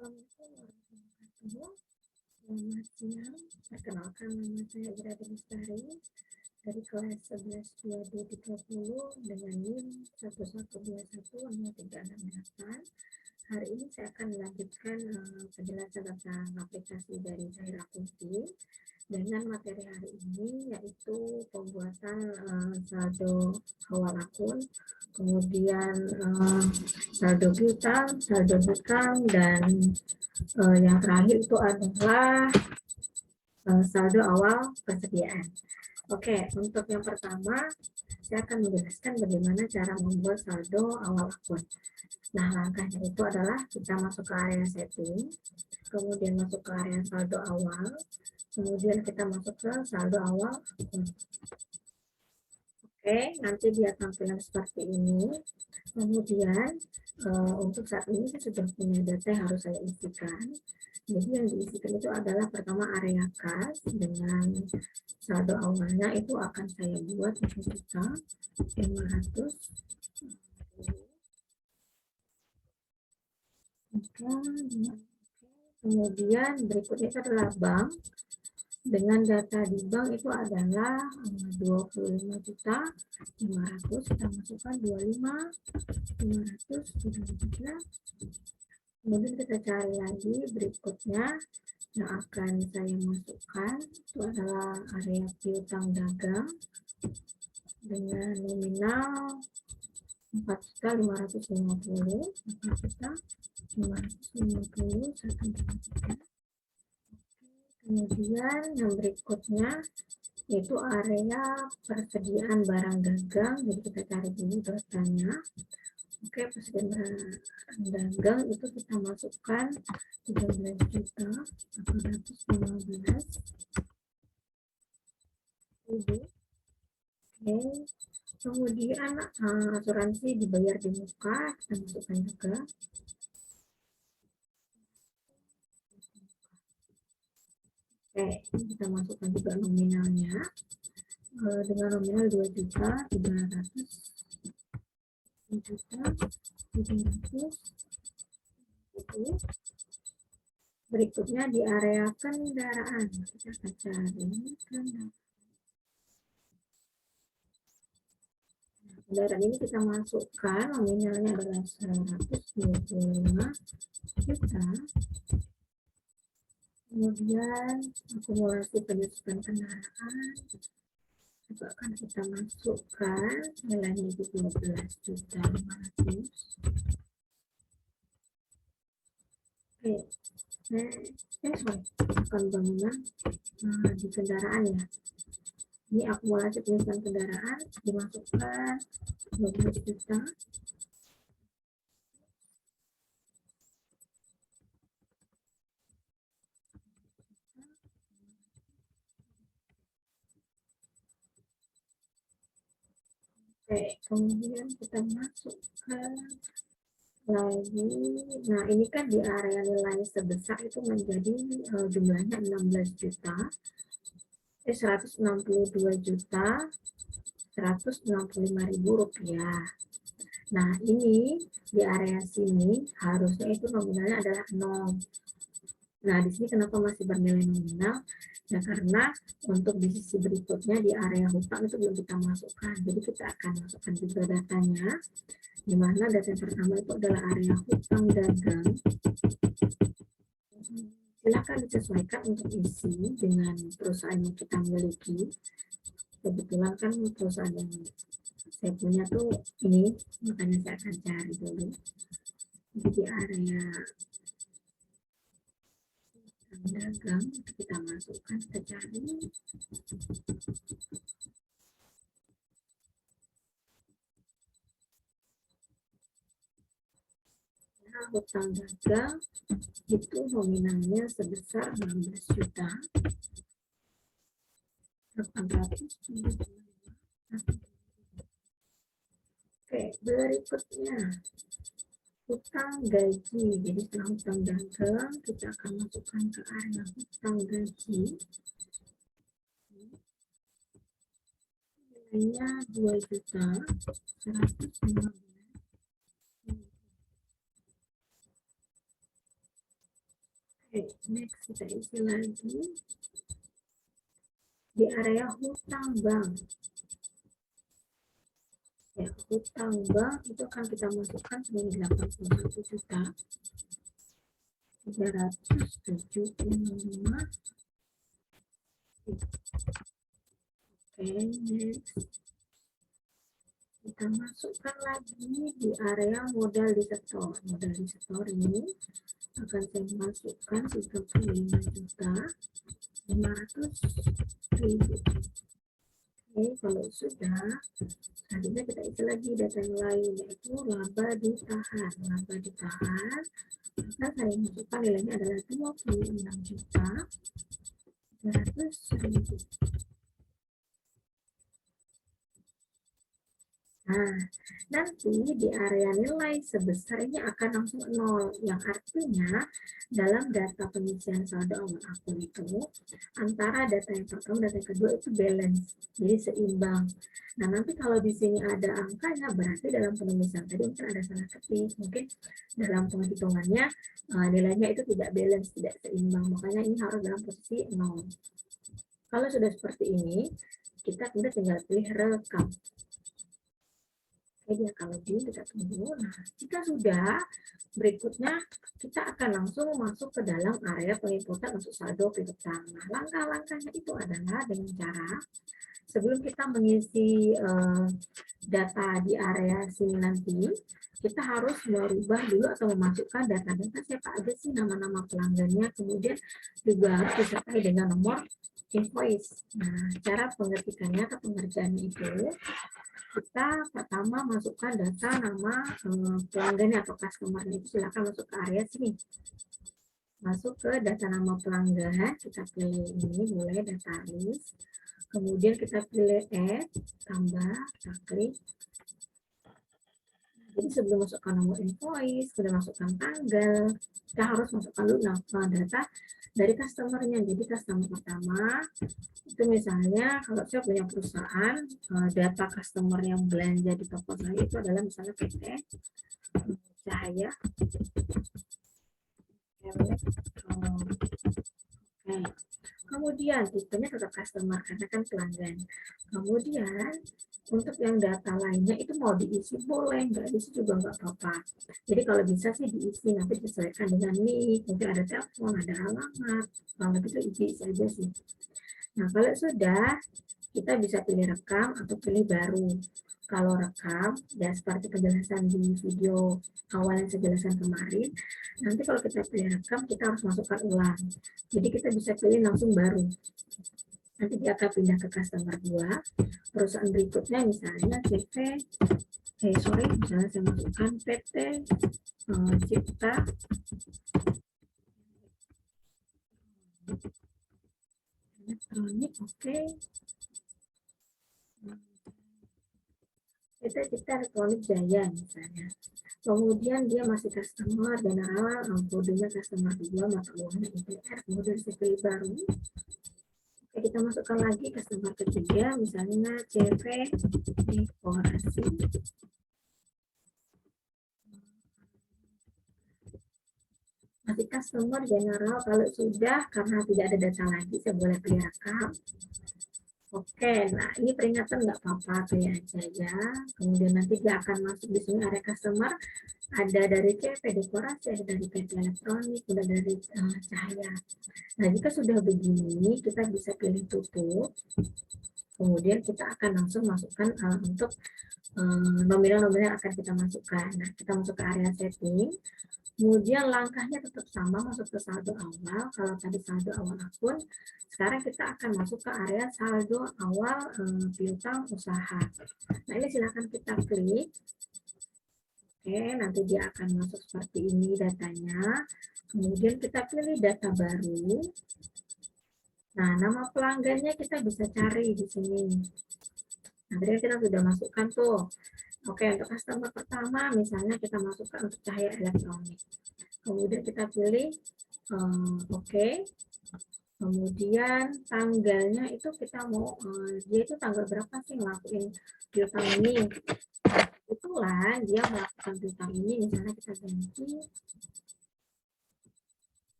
Assalamualaikum warahmatullahi wabarakatuh. Selamat siang. Perkenalkan, nama saya Grade Lestari dari kelas 11 2D30 dengan NIM 11210368. Hari ini saya akan melanjutkan penjelasan tentang aplikasi dari Zahira Kunti dengan materi hari ini, yaitu pembuatan saldo awal akun, kemudian saldo piutang, saldo hutang, dan yang terakhir itu adalah saldo awal persediaan. Oke, untuk yang pertama saya akan menjelaskan bagaimana cara membuat saldo awal akun. Nah, langkahnya itu adalah kita masuk ke area setting, kemudian masuk ke area saldo awal, kemudian kita masuk ke saldo awal akun. Oke, nanti dia tampilan seperti ini. Kemudian untuk saat ini saya sudah punya data yang harus saya isikan. Jadi yang diisikan itu adalah pertama area kas dengan saldo awalnya itu akan saya buat 1.500. Kemudian berikutnya itu adalah bank. Dengan data di bank itu adalah 25.500, kita masukkan 25.500 sudah juga. Kemudian kita cari lagi berikutnya yang akan saya masukkan itu adalah area piutang dagang dengan nominal 4.550, 4.550 satu. Kemudian yang berikutnya yaitu area persediaan barang dagang. Jadi kita cari dulu datanya. Oke, persediaan barang dagang itu kita masukkan 13.815.000. Oke, kemudian asuransi dibayar di muka kita masukkan juga. Oke, kita masukkan juga nominalnya dengan nominal 2.300.300. Berikutnya di area kendaraan kita akan cari kendaraan ini kita masukkan nominalnya adalah 125 juta. Kemudian akumulasi penyusutan kendaraan juga akan kita masukkan nilainya itu 12.500. Oke, akan bangunan di kendaraan ya. Ini akumulasi penyusutan kendaraan dimasukkan 12 juta. Oke, kemudian kita masukkan lagi. Nah, ini kan di area nilai sebesar itu menjadi jumlahnya 16 juta. 162 juta 165.000 rupiah. Nah, ini di area sini harusnya itu nominalnya adalah 0. Nah, di sini kenapa masih bernilai nominal? Ya karena untuk di sisi berikutnya di area hutang itu belum kita masukkan. Jadi kita akan masukkan juga datanya, di mana data yang pertama itu adalah area hutang dagang. Silakan disesuaikan untuk isi dengan perusahaan yang kita miliki. Kebetulan kan perusahaan yang saya punya tuh ini, makanya saya akan cari dulu. Jadi area dagang kita masukkan, kita cari. Nah, hutang dagang itu nominalnya sebesar 16 juta 875. Oke, berikutnya hutang gaji. Jadi setelah hutang dagang kita akan masukkan ke area hutang gaji. Nilainya 2.115.000. Oke, next kita isi lagi di area hutang bank. Ya, hutang bank itu akan kita masukkan sebagai 81.375. Oke, next kita masukkan lagi di area modal di setor. Modal di setor ini akan saya masukkan 35.500.000. Oke, kalau sudah, selanjutnya kita isi lagi data yang lain, yaitu laba ditahan. Laba ditahan, maka saya masukkan nilainya adalah 26.300.000. Nah, nanti di area nilai sebesar ini akan langsung 0, yang artinya dalam data pengisian saldo awal akun itu, antara data yang pertama dan yang kedua itu balance, jadi seimbang. Nah, nanti kalau di sini ada angkanya, berarti dalam penulisan tadi mungkin ada salah ketik, mungkin dalam penghitungannya nilainya itu tidak balance, tidak seimbang, makanya ini harus dalam posisi 0. Kalau sudah seperti ini, kita kemudian tinggal pilih rekam. Jadi kalau di kita tunggu. Nah, jika sudah, berikutnya kita akan langsung masuk ke dalam area penginputan untuk saldo piutang. Nah, langkah-langkahnya itu adalah dengan cara sebelum kita mengisi data di area sini nanti, kita harus merubah dulu atau memasukkan data-data siapa aja sih nama-nama pelanggannya, kemudian juga harus disertai dengan nomor invoice. Nah, cara pengetikannya atau pengerjaannya itu, kita pertama masukkan data nama pelanggannya atau customer. Itu silakan masuk ke area sini. Masuk ke data nama pelanggan, kita pilih ini, mulai data list. Kemudian kita pilih add, tambah, kita klik. Jadi sebelum masukkan nomor invoice, sudah masukkan tanggal, kita harus masukkan dulu data dari customer-nya. Jadi customer pertama itu misalnya kalau saya punya perusahaan, data customer yang belanja di toko saya itu adalah misalnya PT Cahaya Oke. Kemudian tipenya tetap customer karena kan pelanggan. Kemudian untuk yang data lainnya itu mau diisi boleh, nggak diisi juga nggak apa-apa. Jadi kalau bisa sih diisi, nanti disesuaikan dengan nik, mungkin ada telepon, ada alamat, kalau gitu isi aja sih. Nah, kalau sudah, kita bisa pilih rekam atau pilih baru. Kalau rekam, ya seperti penjelasan di video awal yang saya jelaskan kemarin, nanti kalau kita pilih rekam, kita harus masukkan ulang. Jadi kita bisa pilih langsung baru. Nanti dia akan pindah ke customer 2. Perusahaan berikutnya misalnya misalnya saya masukkan PT Cipta Elektronik, oke. PT Cipta Elektronik Jaya misalnya. Kemudian dia masih customer general, kodenya customer 2, mata uangnya IPR, kemudian saya pilih baru. Oke, kita masukkan lagi customer ketiga, misalnya CV Dekorasi. Masih customer general, kalau sudah karena tidak ada data lagi, saya boleh pilih rekam. Oke, nah ini peringatan nggak apa-apa, pilih aja ya. Kemudian nanti dia akan masuk di sini area customer, ada dari CV Dekorasi, ada dari PT Elektronik, ada dari Cahaya. Nah, jika sudah begini, kita bisa pilih tutup. Kemudian kita akan langsung masukkan untuk nominal-nominal yang akan kita masukkan. Nah, kita masuk ke area setting. Kemudian langkahnya tetap sama, masuk ke saldo awal. Kalau tadi saldo awal akun, sekarang kita akan masuk ke area saldo awal piutang usaha. Nah, ini silakan kita klik. Oke, nanti dia akan masuk seperti ini datanya. Kemudian kita pilih data baru. Nah, nama pelanggannya kita bisa cari di sini. Nah, tadi kita sudah masukkan tuh. Oke, untuk customer pertama, misalnya kita masukkan untuk Cahaya Elektronik. Kemudian kita pilih oke. Kemudian tanggalnya itu kita mau, dia itu tanggal berapa sih ngelakuin piutang ini. Itulah dia melakukan piutang ini, misalnya kita ganti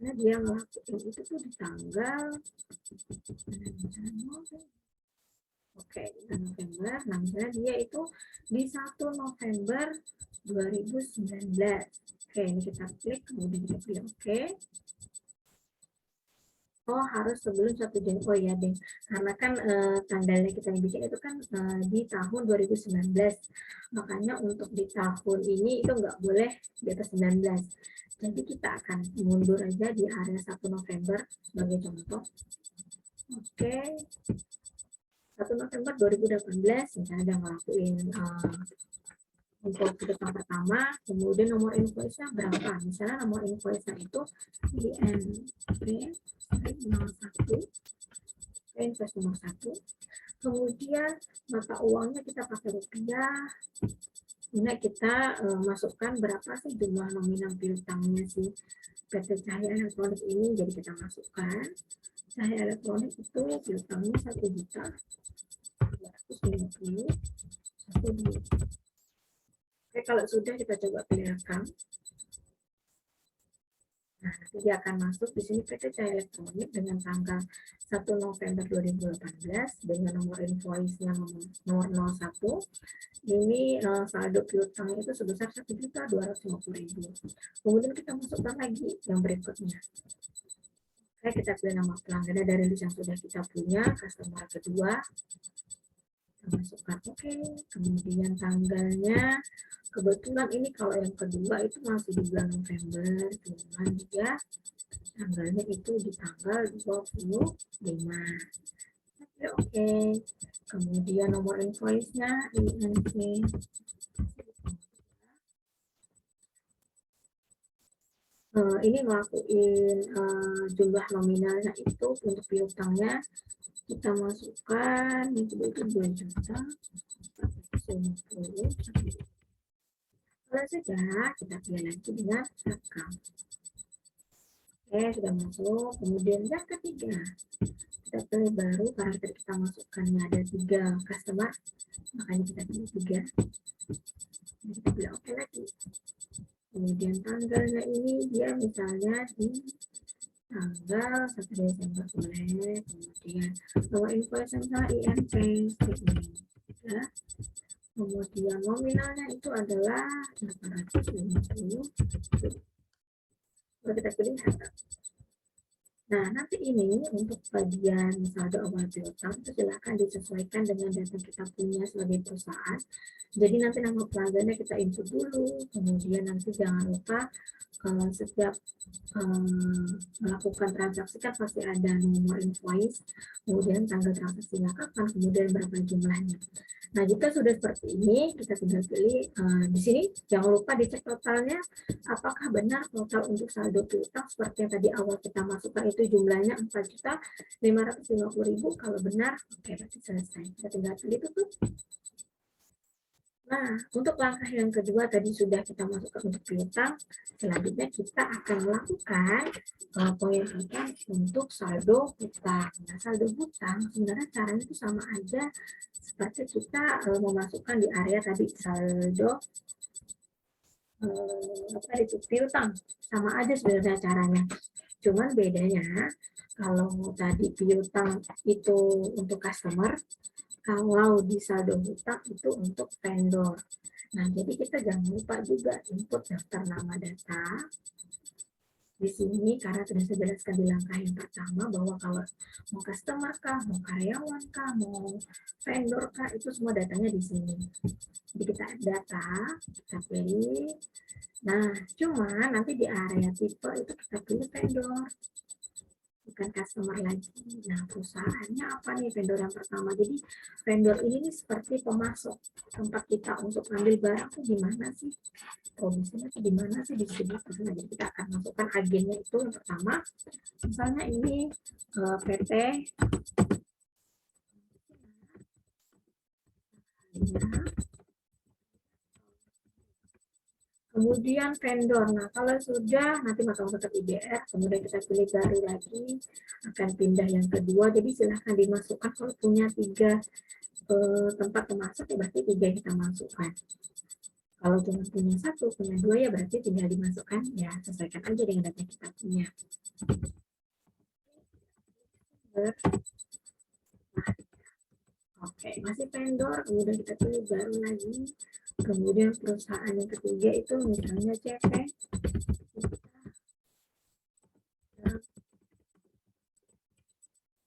karena dia ngelakuin itu tuh di tanggal Oke, November. Nah, misalnya dia itu di 1 November 2019. Oke, ini kita klik, kemudian kita pilih oke. Oh, harus sebelum 1 Januari. Oh ya, deh. Karena kan tanggalnya kita bikin itu kan di tahun 2019. Makanya untuk di tahun ini itu nggak boleh di atas 19. Jadi kita akan mundur aja di area 1 November sebagai contoh. Oke. 1 November 2018 misalnya ada ngelakuin untuk kegiatan pertama, kemudian nomor invoice-nya berapa? Misalnya nomor invoice-nya itu INP 01, invoice nomor 1. Kemudian mata uangnya kita pakai rupiah. Nah, kita masukkan berapa sih jumlah nominal piutangnya si PT Cahaya Elektronik ini. Jadi kita masukkan Cahaya Elektronik itu piutangnya 1.250.000. Oke, kalau sudah kita coba pilih rekam. Nah, nanti dia akan masuk di sini PT Cahaya Elektronik dengan tanggal 1 November 2018 dengan nomor invoice-nya nomor 01. Ini saldo piutangnya itu sebesar 1.250.000. Kemudian kita masukkan lagi yang berikutnya. Oke, kita pilih nama pelanggan dari list yang sudah kita punya, customer kedua. Kita masukkan oke, kemudian tanggalnya. Kebetulan ini kalau yang kedua itu masih di bulan November, cuman dia tanggalnya itu di tanggal 25. Oke, kemudian nomor invoice-nya INC. Ini ngelakuin jumlah nominalnya itu untuk piutangnya kita masukkan itu 2.450.000. Kalau sudah, kita pilih lagi dengan rekam. Oke, sudah masuk. Kemudian yang ketiga, kita pilih baru karena kita masukkannya ada 3 customer, makanya kita pilih 3. Kita pilih oke lagi. Kemudian tanggalnya ini dia misalnya di tanggal 1 Desember boleh. Kemudian nomor invoice misalnya INP ya. Kemudian nominalnya itu adalah 850. Kalau kita pilih harga. Nah, nanti ini untuk bagian saldo awal piutang itu silakan disesuaikan dengan data kita punya sebagai perusahaan. Jadi nanti nama pelanggannya kita input dulu, kemudian nanti jangan lupa setiap melakukan transaksi kan pasti ada nomor invoice, kemudian tanggal transaksinya kapan, kemudian berapa jumlahnya. Nah, jika sudah seperti ini, kita tinggal pilih di sini. Jangan lupa dicek totalnya, apakah benar total untuk saldo piutang seperti yang tadi awal kita masukkan itu jumlahnya 4.550.000. Kalau benar, oke, berarti selesai. Kita tinggal pilih tutup. Nah, untuk langkah yang kedua tadi sudah kita masukkan untuk piutang. Selanjutnya kita akan melakukan pengiriman untuk saldo hutang. Nah, saldo hutang sebenarnya caranya itu sama aja seperti kita memasukkan di area tadi saldo itu piutang, sama aja sebenarnya caranya. Cuman bedanya kalau tadi piutang itu untuk customer, kalau di saldo hutang itu untuk vendor. Nah, jadi kita jangan lupa juga input daftar nama data di sini karena sudah saya jelaskan di langkah yang pertama bahwa kalau mau customer kah, mau karyawan kah, mau vendor kah, itu semua datanya di sini. Jadi kita data, kita pilih. Nah, cuma nanti di area tipe itu kita pilih vendor, bukan customer lagi. Nah, perusahaannya apa nih vendor yang pertama? Jadi vendor ini seperti pemasok tempat kita untuk ambil barang tuh di mana sih? Produksinya tuh di mana sih distributornya? Jadi kita akan masukkan agennya itu yang pertama. Misalnya ini PT kemudian vendor. Nah, kalau sudah nanti masuk ke IBR, kemudian kita pilih baru lagi, akan pindah yang kedua. Jadi silahkan dimasukkan kalau punya 3 tempat pemasok, ya berarti 3 kita masukkan. Kalau cuma punya satu, punya dua ya berarti tinggal dimasukkan ya, sesuaikan aja dengan data kita punya. Oke, masih vendor, kemudian kita pilih baru lagi. Kemudian perusahaan yang ketiga itu misalnya CP.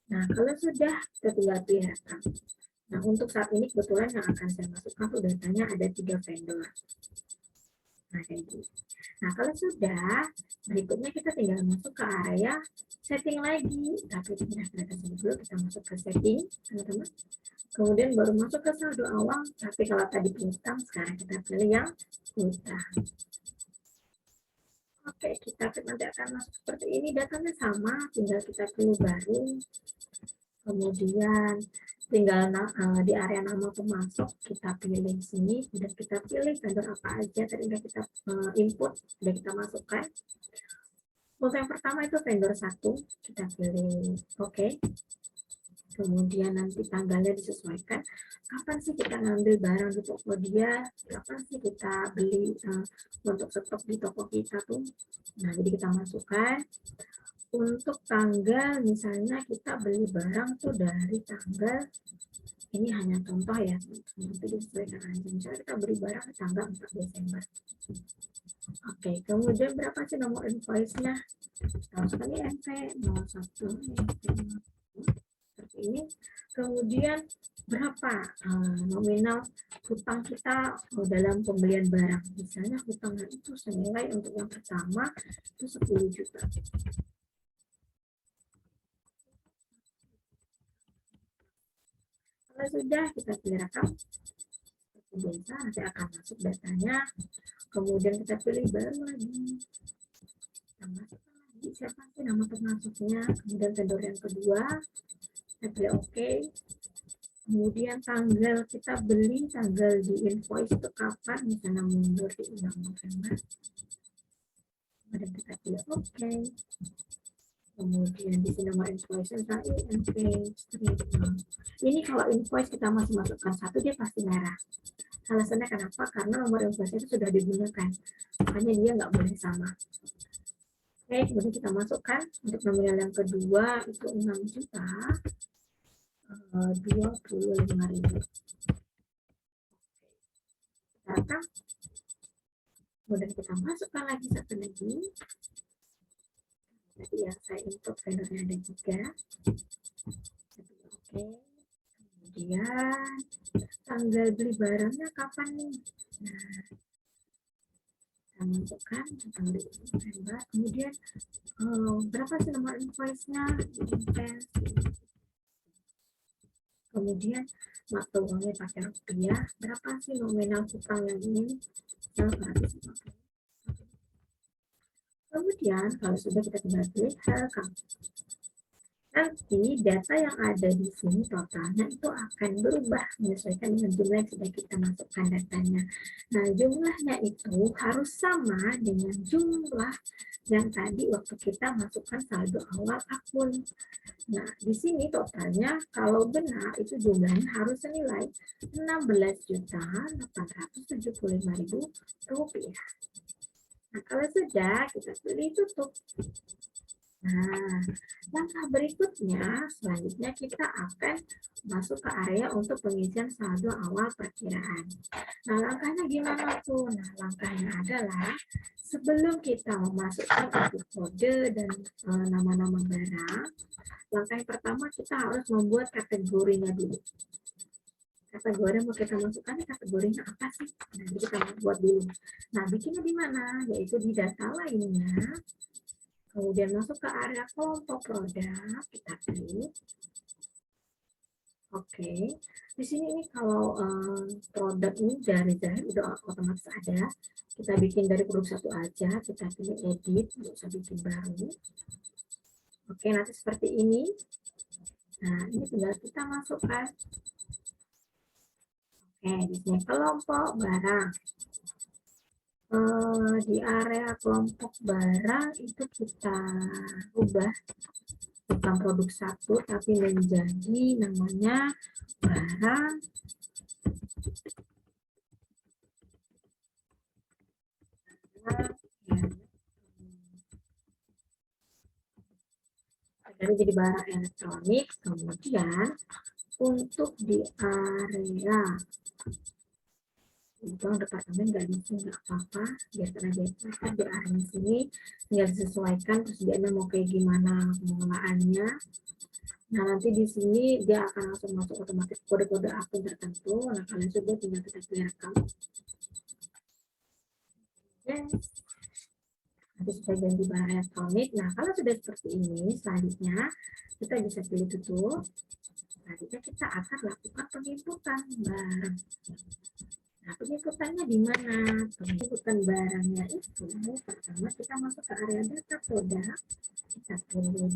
Nah, kalau sudah kita tinggal pilih rekam. Nah, untuk saat ini kebetulan yang akan saya masukkan tuh datanya ada 3 vendor. Nah, kayak gini. Nah, kalau sudah, berikutnya kita tinggal masuk ke area setting lagi. Tapi tidak kelihatan dulu, kita masuk ke setting, teman-teman. Kemudian baru masuk ke saldo awal, tapi kalau tadi piutang, sekarang kita pilih yang piutang. Oke, kita nanti akan masuk seperti ini, datanya sama, tinggal kita pilih baru. Kemudian tinggal di area nama pemasok kita pilih sini, dan kita pilih vendor apa aja tadi udah kita input, udah kita masukkan. Untuk yang pertama itu vendor 1, kita pilih oke. Kemudian nanti tanggalnya disesuaikan. Kapan sih kita ngambil barang di toko dia? Kapan sih kita beli untuk stok di toko kita tuh? Nah, jadi kita masukkan. Untuk tanggal, misalnya kita beli barang tuh dari tanggal, ini hanya contoh ya, nanti disesuaikan aja. Misalnya kita beli barang tanggal 4 Desember. Oke, kemudian berapa sih nomor invoice-nya? Masukkan ini NP 01, seperti ini. Kemudian berapa nominal hutang kita dalam pembelian barang? Misalnya hutangnya itu senilai untuk yang pertama itu 10 juta. Kalau sudah, kita pilih rekam. Seperti biasa, nanti akan masuk datanya. Kemudian kita pilih baru lagi. Kita masukkan lagi siapa sih nama pemasoknya. Kemudian vendor yang kedua. Kita pilih oke. Kemudian tanggal kita beli, tanggal di invoice itu kapan. Misalnya mundur di 6 November. Kemudian kita pilih oke. Kemudian di sini nomor invoice INP. Ini kalau invoice kita masih masukkan satu, dia pasti merah. Alasannya kenapa? Karena nomor invoice itu sudah digunakan. Makanya dia nggak boleh sama. Oke, kemudian kita masukkan untuk nominal yang kedua itu 6 juta 25.000. Kita kemudian kita masukkan lagi satu lagi. Tadi yang saya input vendornya ada 3. Oke. Kemudian tanggal beli barangnya kapan nih? Nah, kita masukkan tanggal November. Kemudian berapa sih nomor invoice-nya? Kemudian mata uangnya pakai rupiah. Berapa sih nominal hutang yang ini? 150. Kemudian kalau sudah kita tinggal pilih rekam. Nanti data yang ada di sini totalnya itu akan berubah menyesuaikan dengan jumlah yang sudah kita masukkan datanya. Nah, jumlahnya itu harus sama dengan jumlah yang tadi waktu kita masukkan saldo awal akun. Nah, di sini totalnya kalau benar itu jumlahnya harus senilai 16.875.000 rupiah. Nah, kalau sudah kita pilih tutup. Nah, langkah berikutnya, selanjutnya kita akan masuk ke area untuk pengisian saldo awal perkiraan. Nah, langkahnya gimana tuh? Nah, langkahnya adalah sebelum kita memasukkan input kode dan nama-nama barang, langkah yang pertama kita harus membuat kategorinya dulu. Kategori yang mau kita masukkan, kategorinya apa sih? Nah, jadi kita buat dulu. Nah, bikinnya di mana? Yaitu di data lainnya. Kemudian masuk ke area kelompok produk, kita pilih. Oke, di sini ini kalau produk ini dari Zahir udah otomatis ada. Kita bikin dari produk satu aja, kita pilih edit, nggak usah bikin baru. Oke, nanti seperti ini. Nah, ini tinggal kita masukkan. Oke, di sini kelompok barang. Di area kelompok barang itu kita ubah bukan produk satu tapi menjadi namanya barang dari jadi barang elektronik. Kemudian untuk di area uang departemen nggak bisa, nggak apa-apa, biar aja di area sini tinggal disesuaikan persediaannya mau kayak gimana pengelolaannya. Nah, nanti di sini dia akan langsung masuk otomatis kode-kode akun tertentu. Nah, kalian sudah tinggal kita rekam. Nanti sudah ganti barang elektronik. Nah, kalau sudah seperti ini, selanjutnya kita bisa pilih tutup. Selanjutnya kita akan lakukan penginputan barang. Nah, penginputannya di mana? Penginputan barangnya itu pertama kita masuk ke area data produk. Kita pilih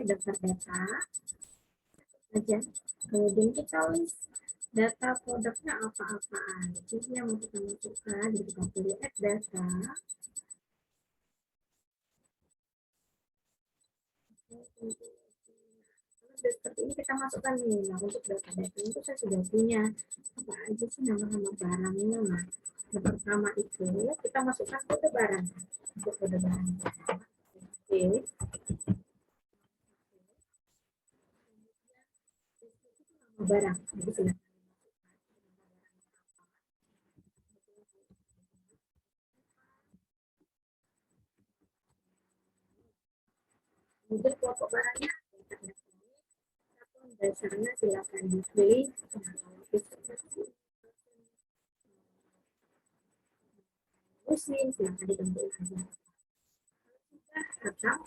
daftar data aja. Kemudian kita list data produknya apa-apa aja yang mau kita masukkan. Jadi kita pilih add data. Seperti ini kita masukkan nih. Nah, untuk data-data itu saya sudah punya apa aja sih nama-nama barangnya. Nah, yang pertama itu kita masukkan kode barang. Untuk kode barang. Oke. Nama barang. Jadi sudah. Kemudian kelompok barangnya dasarnya silakan dipilih. Muslim silakan ditentukan aja. Atau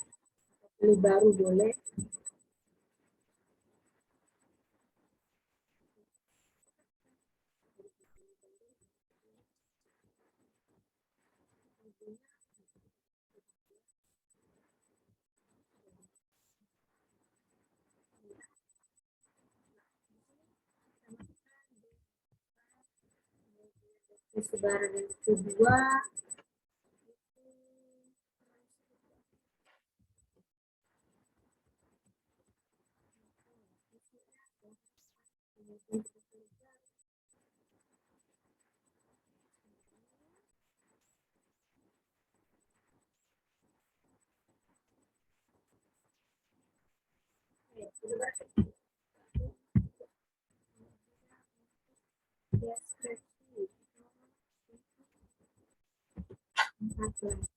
pilih baru boleh. Sebaran yang kedua deskripsi 14.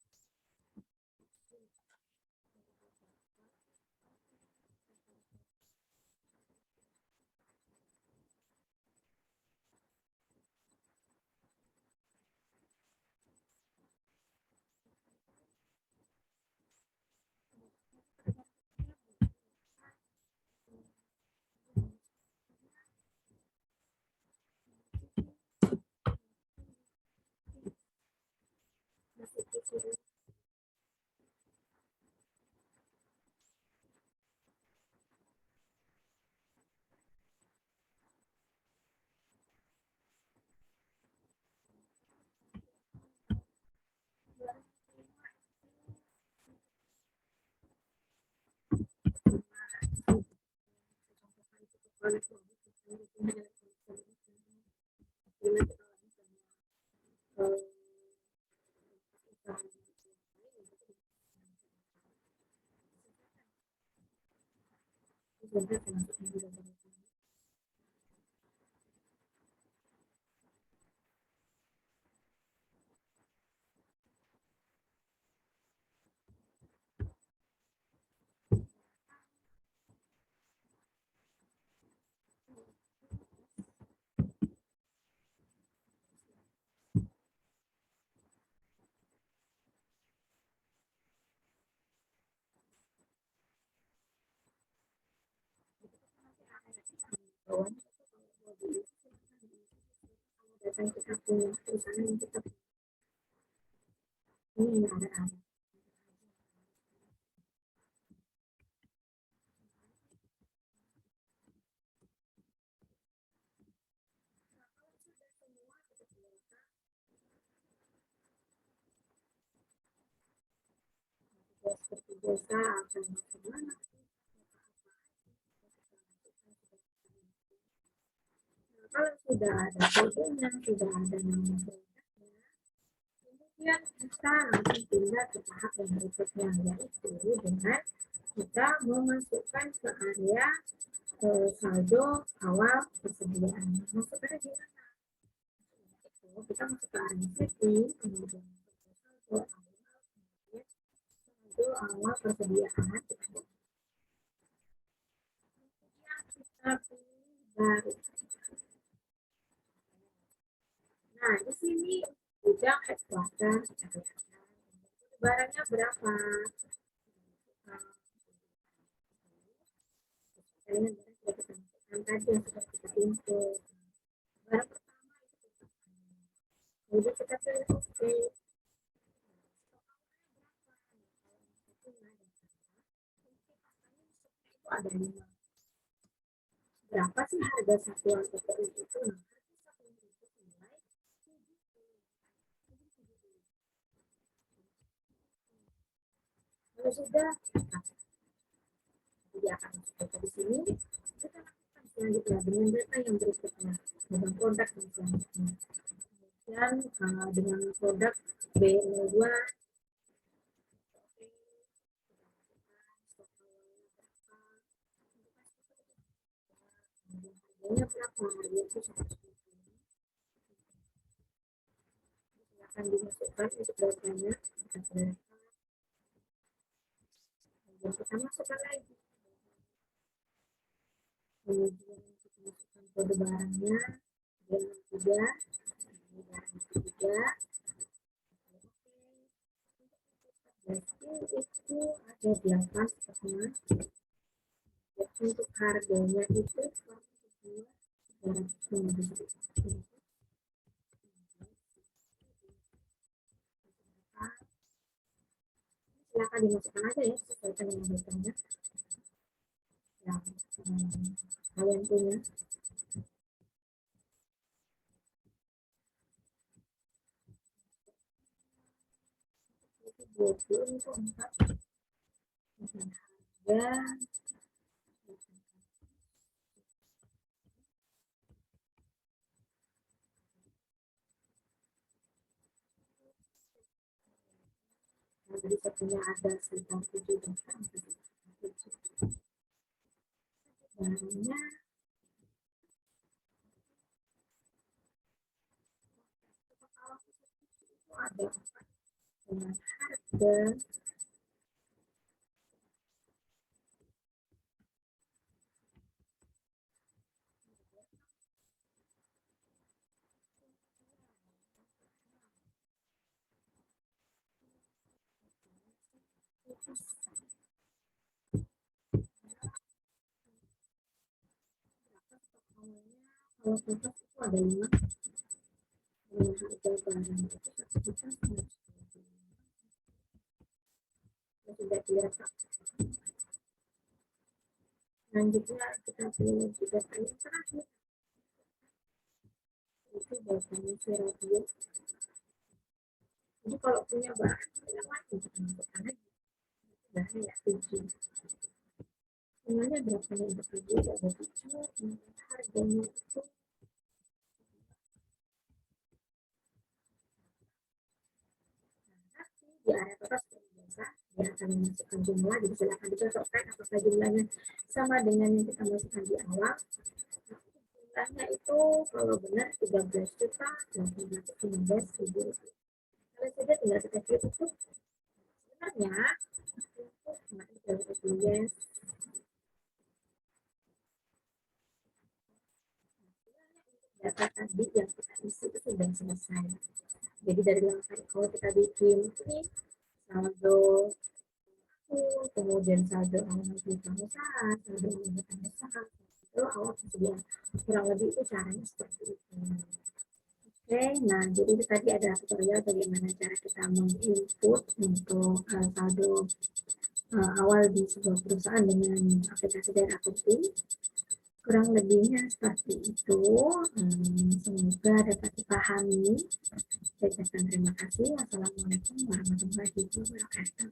Datang kita punya perusahaan yang kita ini ada. Seperti biasa akan bagaimana. Kalau sudah ada kodenya, sudah ada nama produknya, Kemudian kita langsung pindah ke tahap yang berikutnya, yaitu dengan kita memasukkan ke area saldo awal persediaan. Masukkan di mana? Kita masuk ke area setting, kemudian saldo awal, kemudian saldo awal persediaan. Kita pilih baru. Nah, di sini gudang headquarter kita lihat barangnya berapa. Kalian sudah kita masukkan tadi yang sudah kita input. Barang pertama itu kemudian kita pilih oke. Itu ada 5. Berapa sih harga satuan TPI itu? Kalau sudah, dia akan masuk di sini. Kita lakukan selanjutnya dengan data yang berikutnya, dengan produk yang selanjutnya. Dan dengan produk B02 harganya berapa? Harganya itu 100. Akan dimasukkan untuk datanya. Kemudian kita masukkan lagi. Kemudian kita masukkan kode barangnya. Dan juga barang ketiga. Berarti itu ada 8 setengah. Untuk harganya itu 350. Silakan dimasukkan aja ya sesuai dengan datanya yang kalian punya. Itu 24 dengan harga jadi satunya ada sekitar 7 data barangnya itu ada dengan harga kalau kertas itu ada 5 dengan harga barang itu 1.100.000. Sudah direkap. Selanjutnya kita pilih data yang terakhir. Itu datanya si radio. Jadi kalau punya barang yang lain kita masukkan lagi. Barang ya 7. Sebenarnya berapanya untuk 7 ada 7. Harganya itu di area kertas biasa dia akan memasukkan jumlah, jadi silakan dicocokkan apakah jumlahnya sama dengan yang kita masukkan di awal. Jumlahnya itu kalau benar 13.815.000. Kalau sudah tinggal kita klik itu sebenarnya itu yes. Data tadi yang kita isi itu sudah selesai. Jadi dari langkah kalau kita bikin ini saldo kemudian saldo awal hutang usaha, saldo awal hutang usaha, itu awal persediaan. Kurang lebih itu caranya seperti itu. Oke, nah jadi itu tadi ada tutorial bagaimana cara kita menginput untuk saldo awal di sebuah perusahaan dengan aplikasi dari accounting. Kurang lebihnya seperti itu. Semoga dapat dipahami. Saya ucapkan terima kasih. Wassalamualaikum warahmatullahi wabarakatuh.